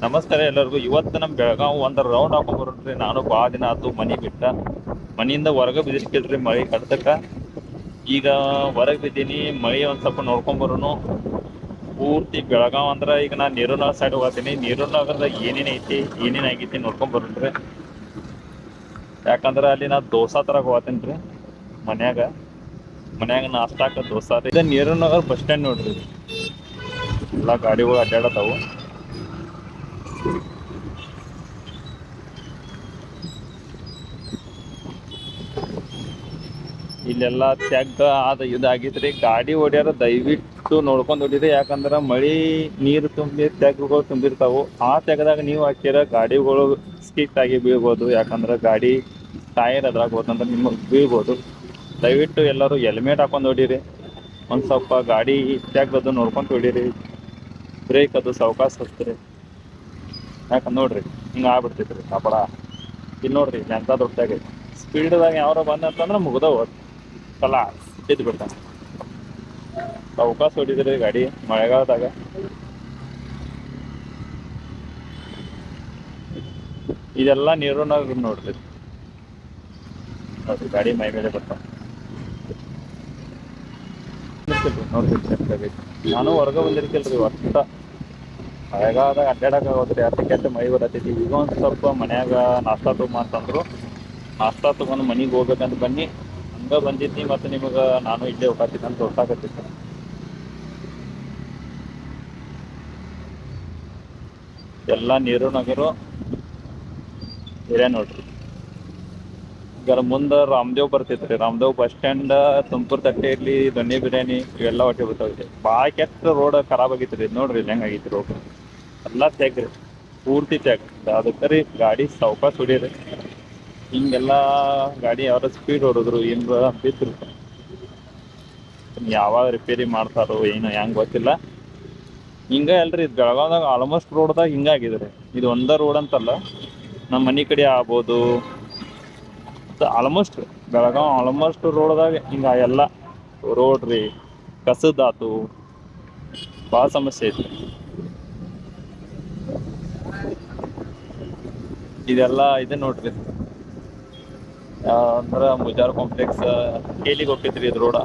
ನಮಸ್ಕಾರ ಎಲ್ಲರಿಗೂ. ಇವತ್ತು ನಮ್ಮ ಬೆಳಗಾವ್ ಒಂದು ರೌಂಡ್ ಹಾಕೊಂಡ್ ಬರೋಣ್ರಿ. ನಾನು ಭಾಳ ದಿನ ಆಯ್ತು ಮನೆ ಬಿಟ್ಟ. ಮನೆಯಿಂದ ಹೊರಗೆ ಬಿದ್ದಿರ್ಕಿಲ್ರಿ ಮಳೆ ಕಡ್ದಕ್ಕ. ಈಗ ಹೊರಗೆ ಬಿದ್ದೀನಿ, ಮಳೆ ಒಂದು ಸ್ವಲ್ಪ ನೋಡ್ಕೊಂಡ್ ಬರೋನು. ಪೂರ್ತಿ ಬೆಳಗಾವ್ ಅಂದ್ರೆ ಈಗ ನಾನು ನೀರೂನಗರ ಸೈಡ್ ಹೋಗ್ತೀನಿ. ನೀರೂನಗರದಾಗ ಏನೇನು ಐತಿ ಏನೇನು ಆಗೈತಿ ನೋಡ್ಕೊಂಡ್ ಬರೋಣ್ರಿ. ಯಾಕಂದ್ರೆ ಅಲ್ಲಿ ನಾ ದೋಸಾ ತರಕ್ಕೆ ಹೋಗ್ತೀನಿ ರೀ. ಮನ್ಯಾಗ ನಾಷ್ಟಾಕ ದೋಸಾ ರೀ. ಇದು ನೀರೂನಗರ ಬಸ್ ಸ್ಟ್ಯಾಂಡ್ ನೋಡ್ರಿ. ಎಲ್ಲ ಗಾಡಿಗಳು ಅಡ್ಡಾಡತಾವು. ಇಲ್ಲೆಲ್ಲ ತೆಗ್ಗ ಇದು ಆಗೈತ್ರಿ. ಗಾಡಿ ಹೊಡ್ಯಾರ ದಯವಿಟ್ಟು ನೋಡ್ಕೊಂಡು ಹೊಡೀರಿ. ಯಾಕಂದ್ರೆ ಮಳೆ ನೀರು ತುಂಬಿ ತೆಗ್ಗುಗಳು ತುಂಬಿರ್ತಾವು. ಆ ತೆಗ್ದಾಗ ನೀವು ಹಾಕಿರ ಗಾಡಿಗಳು ಸ್ಕಿಟ್ ಆಗಿ ಬೀಳ್ಬೋದು. ಯಾಕಂದ್ರೆ ಗಾಡಿ ಟೈರ್ ಅದ್ರಾಗ ಹೋತಂದ್ರೆ ನಿಮಗೆ ಬೀಳ್ಬೋದು. ದಯವಿಟ್ಟು ಎಲ್ಲರೂ ಹೆಲ್ಮೆಟ್ ಹಾಕೊಂಡು ಹೊಡೀರಿ. ಒಂದು ಸ್ವಲ್ಪ ಗಾಡಿ ತೆಗ್ಗದು ನೋಡ್ಕೊಂಡು ಹೊಡೀರಿ. ಬ್ರೇಕ್ ಅದು ಸಾವಕಾಶ ಹಚ್ಚಿರಿ. ಯಾಕಂದ್ರೆ ನೋಡ್ರಿ ಹಿಂಗೆ ಆಗ್ಬಿಡ್ತೈತ್ರಿ ಕಪಡ. ಇಲ್ಲಿ ನೋಡ್ರಿ ಎಂಥ ದೊಡ್ಡದಾಗೈತಿ. ಸ್ಪೀಡ್ದಾಗ ಯಾರೋ ಬಂದಂತಂದ್ರೆ ಮುಗ್ದವ ಕಲ ಬಿದ್ದು ಬಿಡ್ತಾನೆ. ಸಾವಕಾಶ ಹೊಡಿದ್ರಿ ಗಾಡಿ ಮಳೆಗಾಲದಾಗ. ಇದೆಲ್ಲ ನೀರೂನಗರ ನೋಡ್ರಿ. ಗಾಡಿ ಮೈ ಮೇಲೆ ಬರ್ತಾವ ನೋಡ್ರಿ. ನಾನು ಹೊರಗೆ ಬಂದಿರ್ತಿಲ್ರಿ ಒಟ್ಟ. ಮಳೆಗಾಲದಾಗ ಅಡ್ಡಾಡಕ್ಕೆ ಹೋಗ್ರಿ. ಅದಕ್ಕೆ ಮಳೆ ಬರತೈತಿ. ಈಗ ಒಂದು ಸ್ವಲ್ಪ ಮನ್ಯಾಗ ನಾಷ್ಟಾ ತಗೊಂಬ ಅಂತಂದ್ರು. ನಾಷ್ಟಾ ತೊಗೊಂಡು ಮನೆಗೆ ಹೋಗ್ಬೇಕಂತ ಬನ್ನಿ. ಹಂಗೆ ಬಂದಿದ್ನಿ ಮತ್ತು ನಿಮಗೆ ನಾನು ಇಲ್ಲೇ ಹೋಗ್ತೀನಿ ಅಂತ ಗೊತ್ತಾಗತ್ತಿತ್ತು. ಎಲ್ಲ ನೀರೂನಗರ ಏರಿಯಾ ನೋಡ್ರಿ. ಈಗ ಮುಂದೆ ರಾಮದೇವ್ ಬರ್ತೈತ್ರಿ. ರಾಮದೇವ್ ಬಸ್ ಸ್ಟ್ಯಾಂಡ್, ತುಮಕೂರು ತಟ್ಟೆ ಇರಲಿ, ದೊಣ್ಣೆ ಬಿರಿಯಾನಿ ಇವೆಲ್ಲ ಒಟ್ಟಿಗೆ ಬರ್ತಾವೆ. ಭಾಳ ಕೆಟ್ಟ ರೋಡ್ ಖರಾಬ್ ಆಗೈತ್ರಿ. ನೋಡ್ರಿ ಇಲ್ಲಿ ಹೆಂಗೆ ಆಗೈತಿ ರೋಡ್. ಎಲ್ಲ ತೆಗ್ರಿ, ಪೂರ್ತಿ ತೆಗ್. ಅದಕ್ಕೆ ರೀ ಗಾಡಿ ಸಾವಕಾಶ ಹೊಡೀರಿ. ಹಿಂಗೆಲ್ಲ ಗಾಡಿ ಯಾರು ಸ್ಪೀಡ್ ಹೊಡಿದ್ರು ಏನು ಬಿದ್ರು ಯಾವಾಗ ರಿಪೇರಿ ಮಾಡ್ತಾರೋ ಏನೋ ಹೆಂಗೆ ಗೊತ್ತಿಲ್ಲ. ಹಿಂಗೆ ಅಲ್ರಿ ಬೆಳಗಾವ್ದಾಗ ಆಲ್ಮೋಸ್ಟ್ ರೋಡ್ದಾಗ ಹಿಂಗಾಗಿದ್ರಿ. ಇದು ಒಂದೇ ರೋಡ್ ಅಂತಲ್ಲ, ನಮ್ಮ ಮನೆ ಕಡೆ ಆಗ್ಬೋದು. ಆಲ್ಮೋಸ್ಟ್ ಬೆಳಗಾವ್ ಆಲ್ಮೋಸ್ಟ್ ರೋಡ್ದಾಗ ಹಿಂಗ ಎಲ್ಲ ರೋಡ್ ರೀ ಕಸದಾತು ಭಾಳ ಸಮಸ್ಯೆ ಐತಿ. ಇದೆಲ್ಲ ಇದೆ ನೋಡ್ರಿ. ಅಂದ್ರೆ ಮುಜಾರ್ ಕಾಂಪ್ಲೆಕ್ಸ್ ಕೇಲಿಗೆ ಹೋಗ್ತೈತ್ರಿ ಇದು ರೋಡ.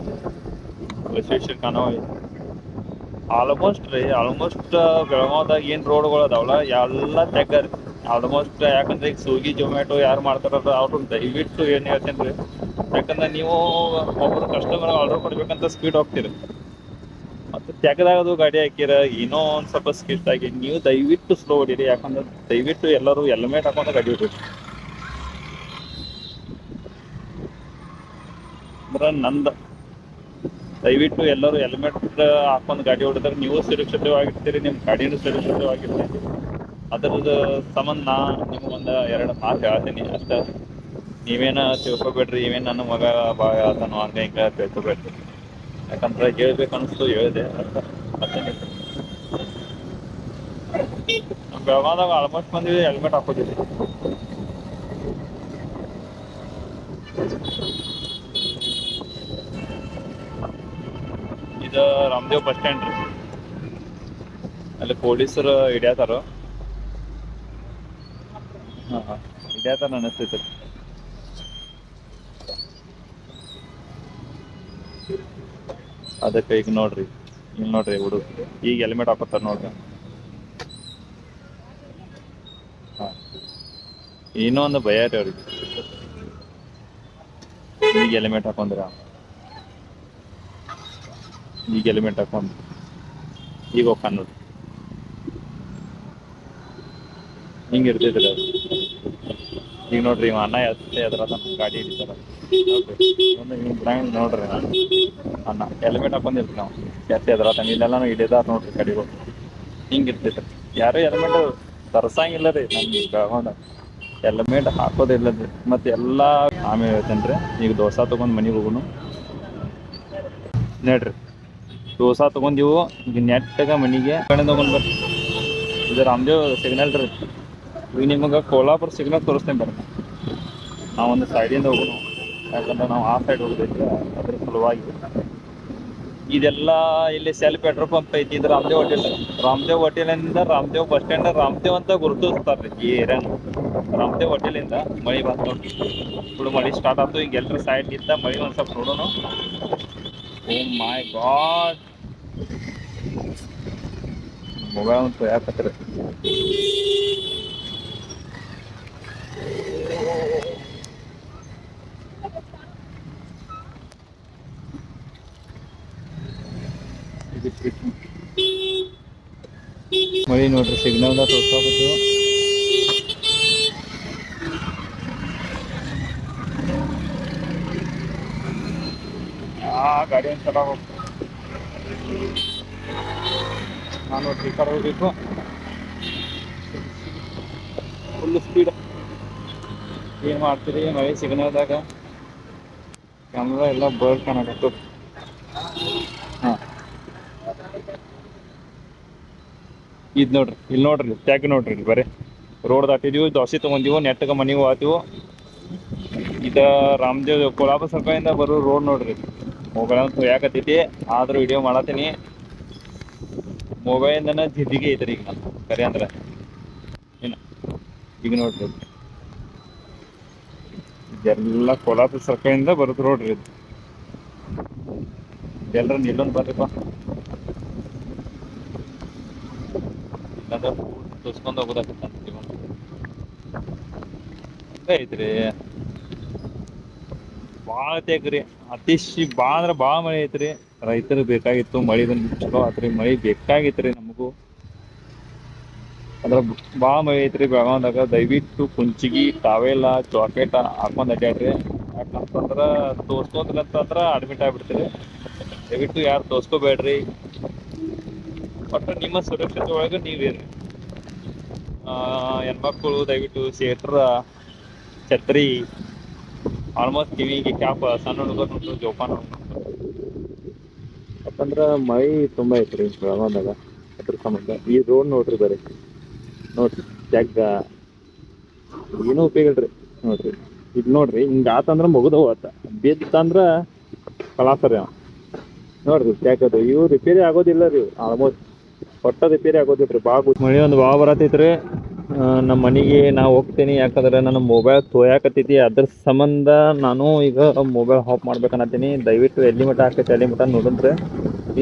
ವಿಶ್ವೇಶ್ವರ ಖಾನಾವಳಿ ಆಲ್ಮೋಸ್ಟ್ ಬೆಳಗಾವ್ದಾಗ ಏನು ರೋಡ್ಗಳು ಅದಾವಲ್ಲ ಎಲ್ಲ ತೆಗ್ಗರಿ ಆಲ್ಮೋಸ್ಟ್. ಯಾಕಂದ್ರೆ ಈಗ ಸ್ವಿಗ್ಗಿ ಜೊಮ್ಯಾಟೊ ಯಾರು ಮಾಡ್ತಾರಲ್ಲ ಅವ್ರು ದಯವಿಟ್ಟು ಏನು ಹೇಳ್ತೇನೆ ರೀ. ಯಾಕಂದ್ರೆ ನೀವು ಒಬ್ಬರು ಕಸ್ಟಮರ್ ಆರ್ಡರ್ ಕೊಡ್ಬೇಕಂತ ಸ್ಪೀಡ್ ಹೋಗ್ತೀರಿ, ಮತ್ತು ತೆಗ್ದಾಗದು ಗಾಡಿ ಹಾಕಿರ ಏನೋ ಒಂದು ಸ್ವಲ್ಪ ಸ್ಕಿಟ್ ಆಗಿ ನೀವು ದಯವಿಟ್ಟು ಸ್ಲೋ ಹೊಡೀರಿ. ಯಾಕಂದ್ರೆ ದಯವಿಟ್ಟು ಎಲ್ಲರೂ ಹೆಲ್ಮೆಟ್ ಹಾಕೊಂಡು ಗಾಡಿ ಹೊಡೀರಿ. ಅಂದ್ರೆ ನಂದು ದಯವಿಟ್ಟು ಎಲ್ಲರೂ ಹೆಲ್ಮೆಟ್ ಹಾಕೊಂಡು ಗಾಡಿ ಹೊಡೆದಾಗ ನೀವು ಸುರಕ್ಷಿತವಾಗಿರ್ತೀರಿ, ನಿಮ್ಮ ಗಾಡಿನೂ ಸುರಕ್ಷಿತವಾಗಿರ್ತೀರಿ. ಅದರದ್ದು ಸಂಬಂಧ ನಾ ನಿಮಗೊಂದು 2 ಮಾತು ಹೇಳ್ತೀನಿ ಅಷ್ಟೇ. ನೀವೇನು ತಿಳ್ಕೊಬೇಡ್ರಿ, ಇವೇನು ನನ್ನ ಮಗ ಭಾಳ ಹೇಳ್ತಾನೋ ಹಂಗೆ ಹಿಂಗೆ ತಿಳ್ಕೊಬೇಡ್ರಿ. ಯಾಕಂದ್ರೆ ಹೇಳ್ಬೇಕು ಅನಿಸ್ತು ಹೇಳಿದೆ ಅಷ್ಟೇ. ಮತ್ತೇನಿಲ್ಲ. ನಮ್ಮ ಬೆಳಗಾವ್ದಾಗ ಆಲ್ಮೋಸ್ಟ್ ಮಂದಿ ಹೆಲ್ಮೆಟ್ ಹಾಕೋದಿಲ್ಲ. ಇದು ರಾಮದೇವ್ ಬಸ್ ಸ್ಟ್ಯಾಂಡ್ ರೀ. ಅಲ್ಲಿ ಪೊಲೀಸರು ಹಿಡಿಯತಾರ. ಹಾಂ ಹಿಡಿಯತಾರ ಅನಿಸ್ತೈತೆ. ಅದಕ್ಕೆ ಈಗ ನೋಡ್ರಿ ಇಲ್ಲಿ ನೋಡ್ರಿ ಹುಡುಗ ಈಗ ಹೆಲ್ಮೆಟ್ ಹಾಕೋತಾರ ನೋಡ್ರಿ. ಹಾಂ ಏನೋ ಒಂದು ಭಯ ರೀ ಅವ್ರಿಗೆ. ಈಗ ಹೆಲ್ಮೆಟ್ ಹಾಕೊಂಡ್ರ ಈಗ ಹೆಲ್ಮೆಟ್ ಹಾಕೊಂಡು ಈಗ ಹೋಗ್ತಾನ ನೋಡ್ರಿ. ಹಿಂಗೆ ಇರ್ತೈತ್ರಿ ಅದು. ಈಗ ನೋಡ್ರಿ ಇವ ಅಣ್ಣ ಎದ್ರ ಗಾಡಿ ಹಿಡಿತಾರ ನೋಡ್ರಿ. ಅಣ್ಣ ಹೆಲ್ಮೆಟ್ ಹಾಕೊಂಡಿರ್ತೀವಿ ನಾವು ಎದ್ರತಾನೆ. ಇಲ್ಲೆಲ್ಲ ಹಿಡಿದಾರ ನೋಡ್ರಿ ಗಾಡಿಗಳು. ಹಿಂಗೆ ಇರ್ತೈತ್ರಿ. ಯಾರು ಹೆಲ್ಮೆಟ್ ತರ್ಸಂಗಿಲ್ಲ ರೀ ನಮ್ಗೆ ಬೆಳಗಾವ್ದಾಗ. ಹೆಲ್ಮೆಟ್ ಹಾಕೋದಿಲ್ಲ ರೀ. ಮತ್ತು ಎಲ್ಲ ಆಮೇಲೆ ಹೇಳ್ತೇನೆ ರೀ. ಈಗ ದೋಸೆ ತೊಗೊಂಡು ಮನೆಗೆ ಹೋಗೋನು ನೋಡ್ರಿ. ದೋಸೆ ತೊಗೊಂಡಿವು ಈಗ ನೆಟ್ಟಾಗ ಮನೆಗೆ ತೊಗೊಂಡು ಬರ್ರಿ. ಇದು ರಾಮದೇವ್ ಸಿಗ್ನಲ್ ರೀ. ಈಗ ನಿಮಗೆ ಕೋಲ್ಹಾಪುರ ಸಿಗ್ನಲ್ ತೋರಿಸ್ತೇನೆ ಬರ್ರಿ. ನಾವೊಂದು ಸೈಡಿಂದ ಹೋಗೋಣ. ಯಾಕಂದ್ರೆ ನಾವು ಆ ಸೈಡ್ ಹೋಗೋದೈತೆ ಅದ್ರ ಸಲುವಾಗಿ. ಇದೆಲ್ಲ ಇಲ್ಲಿ ಸೆಲ್ಫ್ ಪೆಟ್ರೋಲ್ ಪಂಪ್ ಐತಿ. ಇದು ರಾಮದೇವ್ ಹೋಟೆಲ್. ರಾಮದೇವ್ ಹೋಟೆಲಿಂದ ರಾಮದೇವ್ ಬಸ್ ಸ್ಟ್ಯಾಂಡ್ ರಾಮದೇವ್ ಅಂತ ಗುರುತಿಸ್ತಾರ್ರಿ ಈ ಏರಿಯಾನ. ರಾಮದೇವ್ ಹೋಟೆಲಿಂದ ಮಳಿ ಬಂತು ನೋಡಿ. ఇప్పుడు ಮಳಿ ಸ್ಟಾರ್ಟ್ ಆಯ್ತು. ಈಗ ಎಲ್ಲರೂ ಸೈಡ್ ನಿಂತ ಮಳಿ ಒಂದು ಸ್ವಲ್ಪ ನೋಡೋಣ. ಓ ಮೈ ಗಾಡ್, ಮೊಬೈಲ್ ಒಂದು ಯಾಕತ್ರಿ. ಮಳಿ ನೋಡ್ರಿ ಸಿಗ್ನಲ್ದ ತೋರ್ಸಾಕತ್ತೀವಿ. ಗಾಡಿ ಒಂದು ಚಲೋ ಹೋಗ್ತು. ನಾನು ಈ ಕಡೆ ಹೋಗ್ಬೇಕು ಫುಲ್ ಸ್ಪೀಡ್. ಏನು ಮಾಡ್ತೀರಿ ಮಳೆ ಸಿಗ್ನಲ್ದಾಗ ಕ್ಯಾಮ್ರಾ ಎಲ್ಲ ಬರ್ಡ್ ಕಾಣಕತ್ತು. ಹಾಂ, ಇದು ನೋಡ್ರಿ, ಇಲ್ಲಿ ನೋಡ್ರಿ ಟ್ಯಾಗ್ ನೋಡ್ರಿ. ಇಲ್ಲಿ ಬರೀ ರೋಡ್ ದಾಟಿದೀವಿ, ದೋಸೆ ತೊಗೊಂಡಿವು, ನೆಟ್ಟಗೆ ಮನೆಗೆ ಹೋಗ್ತೀವಿ. ಇದು ರಾಮದೇವ್ ಕೊಲ್ಹಾಪುರ ಸರ್ಕಲಿಂದ ಬರೋ ರೋಡ್ ನೋಡ್ರಿ. ಮೊಬೈಲ್ ಅಂತ ಯಾಕತ್ತೈತಿ, ಆದ್ರೂ ವಿಡಿಯೋ ಮಾಡತ್ತೀನಿ. ಮೊಬೈಲ್ದನ ಜಿದ್ದಿಗೆ ಐತ್ರಿ ಈಗ ನಾನು ಕರೆ ಅಂದ್ರೆ. ಏನು ಈಗ ನೋಡ್ರಿ, ಇದೆಲ್ಲ ಕೊಲ್ಹಾಪುರ ಸರ್ಕಲಿಂದ ಬರೋದು ರೋಡ್ರಿ. ಇದು ಎಲ್ಲರೂ ನಿಲ್ಲೊಂದು ಬರ್ರಿಪ್ಪ, ಇಲ್ಲಾಂದ್ರೆ ತೋರ್ಸ್ಕೊಂಡು ಹೋಗೋದಾಗತ್ತಂತ ಐತ್ರಿ. ಭಾಳ ತೆಗ್ರಿ, ಅತಿಶಿ ಭಾಳ ಅಂದ್ರೆ ಭಾಳ ಮಳೆ ಐತ್ರಿ. ರೈತರಿಗೆ ಬೇಕಾಗಿತ್ತು, ಮಳೆ ಬಂದು ಚಲೋ ಆತ್ರಿ. ಮಳೆ ಬೇಕಾಗಿತ್ತು ರೀ ನಮಗೂ. ಅದ್ರ ಭಾಳ ಮಳೆ ಐತ್ರಿ ಬೆಳಗಾವ್ದಾಗ. ದಯವಿಟ್ಟು ಕುಂಚಿಗಿ ಟಾವೆಲ್ಲ ಜಾಕೆಟ್ ಹಾಕೊಂಡು ಅಡ್ಡಾಡ್ರಿ. ಯಾಕಂತಂದ್ರೆ ತೋರ್ಸ್ಕೊಂಡ್ರಂತಂದ್ರೆ ಅಡ್ಮಿಟ್ ಆಗಿಬಿಡ್ತೀರಿ. ದಯವಿಟ್ಟು ಯಾರು ತೋರ್ಸ್ಕೋಬೇಡ್ರಿ. ಒಟ್ಟು ನಿಮ್ಮ ಸುರಕ್ಷತೆ ಒಳಗೆ ನೀವೇರಿ. ಹೆಣ್ಮಕ್ಳು ದಯವಿಟ್ಟು ಸೇಟ್ರ, ಛತ್ರಿ, ಆಲ್ಮೋಸ್ಟ್ ಕಿವಿಗೆ ಕ್ಯಾಪ್, ಸಣ್ಣ ಹುಡುಗರು ಜೋಪಾನ. ಯಾಕಂದ್ರೆ ಮಳೆ ತುಂಬ ಐತ್ರಿ ಬೆಳಗಾವ್ದಾಗ. ಅದ್ರ ಸಂಬಂಧ ಈ ರೋಡ್ ನೋಡ್ರಿ, ಬರೀ ನೋಡ್ರಿ ಜಗ್ಗ ಏನೂ ಉಪಯೋಗ ಇಲ್ರಿ. ನೋಡ್ರಿ ಇದು ನೋಡ್ರಿ, ಹಿಂಗೆ ಆತಂದ್ರೆ ಮುಗಿದು ಹೋತ, ಬಿತ್ತಂದ್ರೆ ಕಲಾಸರಿ ಅವ. ನೋಡ್ರಿ ಜಾಗದು ಇವು ರಿಪೇರಿ ಆಗೋದಿಲ್ಲ ರೀ. ಆಲ್ಮೋಸ್ಟ್ ಒಟ್ಟ ರಿಪೇರಿ ಆಗೋದಿಲ್ಲ ರೀ. ಭಾಳ ಮಳೆ ಒಂದು ಭಾಳ ಬರತೈತ್ರಿ. ನಮ್ಮ ಮನೆಗೆ ನಾವು ಹೋಗ್ತೀನಿ, ಯಾಕಂದ್ರೆ ನನ್ನ ಮೊಬೈಲ್ ತೊಯಾಕತ್ತೈತಿ. ಅದ್ರ ಸಂಬಂಧ ನಾನು ಈಗ ಮೊಬೈಲ್ ಆಫ್ ಮಾಡ್ಬೇಕನ್ನತ್ತೀನಿ. ದಯವಿಟ್ಟು ಎಲ್ಲಿ ಮಟ್ಟ ಆಗ್ತೈತೆ ಅಲ್ಲಿ ಮಟ್ಟ ನೋಡಿದ್ರೆ.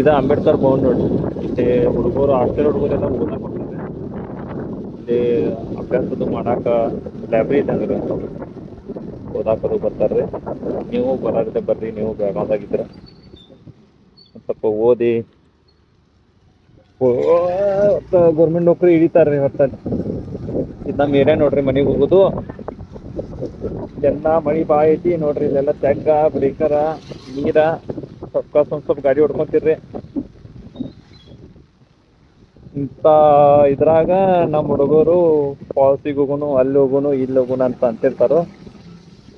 ಇದು ಅಂಬೇಡ್ಕರ್ ಭವನ್ ನೋಡ್ರಿ. ಇಲ್ಲಿ ಹುಡುಗರು, ಹಾಸ್ಟೆಲ್ ಹುಡುಗರೆಲ್ಲ ಓದಾಕ ಹೋಗ್ತಾರೆ. ಇಲ್ಲಿ ಅಭ್ಯಾಸದ್ದು ಮಾಡಾಕ ಲೈಬ್ರರಿ ಇದ್ದಂಗೆ ಓದಾಕದು ಬರ್ತಾರ್ರಿ. ನೀವು ಬರೋದ್ರೆ ಬರ್ರಿ, ನೀವು ಬೆಳಗಾವ್ದಾಗಿದ್ರೆ ಸ್ವಲ್ಪ ಓದಿ ಗೌರ್ಮೆಂಟ್ ನೌಕರಿ ಹಿಡಿತಾರ್ರಿ. ಹೊತ್ತ ಇದು ನಮ್ಮ ಏರಿಯಾ ನೋಡ್ರಿ. ಮನೆಗೆ ಹೋಗೋದು ಎಲ್ಲ ಮಳೆ ಭಾಳ ಐತಿ ನೋಡ್ರಿ. ಇಲ್ಲೆಲ್ಲ ತೆಗ್ಗ, ಬ್ರೇಕರ, ನೀರ, ಸ್ವಲ್ಪ ಗಾಡಿ ಹೊಡ್ಕೊಂತಿರ್ರಿ. ಇಂಥ ಇದ್ರಾಗ ನಮ್ಮ ಹುಡುಗರು ಫಾಲ್ಸಿಗೆ ಹೋಗೋನು, ಅಲ್ಲಿ ಹೋಗೋನು, ಇಲ್ಲಿ ಹೋಗೋನು ಅಂತ ಅಂತಿರ್ತಾರೋ.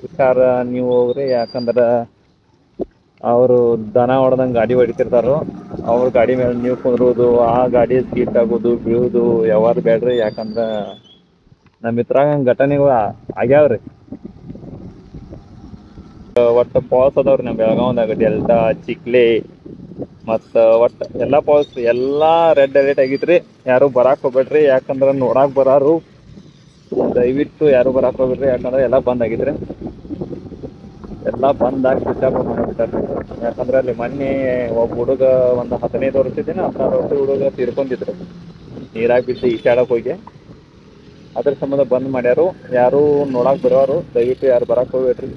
ಹುಷಾರ ನೀವು ಹೋಗ್ರಿ. ಯಾಕಂದ್ರೆ ಅವರು ದನ ಹೊಡೆದಂಗೆ ಗಾಡಿ ಹೊಡಿತಿರ್ತಾರೋ. ಅವ್ರ ಗಾಡಿ ಮೇಲೆ ನೀವು ಕುಂದ್ರೋದು, ಆ ಗಾಡಿ ಸ್ಕಿಟ್ ಆಗೋದು, ಬೀಳೋದು ಯಾವಾರು ಬೇಡ್ರಿ. ಯಾಕಂದ್ರೆ ನಮ್ಮ ಇದ್ರಾಗ ಘಟನೆಗಳು ಆಗ್ಯಾವ್ರಿ. ಒಟ್ಟು ಫಾಲ್ಸ್ ಅದಾವ್ರಿ ನಮ್ಮ ಬೆಳಗಾವ್ದಾಗ. ಡೆಲ್ಟಾ, ಚಿಕ್ಲೆ ಮತ್ತು ಒಟ್ಟು ಎಲ್ಲ ಫಾಲ್ಸ್ ಎಲ್ಲ ರೆಡ್ ಅಲರ್ಟ್ ಆಗೈತ್ರಿ. ಯಾರು ಬರಾಕ್ ಹೋಗ್ಬೇಡ್ರಿ. ಯಾಕಂದ್ರೆ ನೋಡಾಕ್ ಬರಾರು ದಯವಿಟ್ಟು ಯಾರು ಬರಾಕ್ ಹೋಗ್ಬೇಡ್ರಿ. ಯಾಕಂದ್ರೆ ಎಲ್ಲ ಬಂದ್ ಆಗೈತ್ರಿ. ಎಲ್ಲ ಬಂದಾಗಿ ಸ್ವಿಚ್ ಆಫ್ ಮಾಡಿಬಿಟ್ಟಾರೆ. ಯಾಕಂದ್ರೆ ಅಲ್ಲಿ ಮೊನ್ನೆ ಒಬ್ಬ ಹುಡುಗ ಒಂದು 15 ವರ್ಷದಿನ 16 ವರ್ಷದ ಹುಡುಗ ತೀರ್ಕೊಂಡಿದ್ರು ನೀರಾಗಿ ಬಿದ್ದು ಈಸಾಡಕ್ಕೆ ಹೋಗಿ. ಅದ್ರ ಸಂಬಂಧ ಬಂದ್ ಮಾಡ್ಯಾರು. ಯಾರು ನೋಡಕ್ ಬರೋರು ದಯವಿಟ್ಟು ಯಾರು ಬರಕ್ಕೆ ಹೋಗ್ಬೇಡ್ರಿ.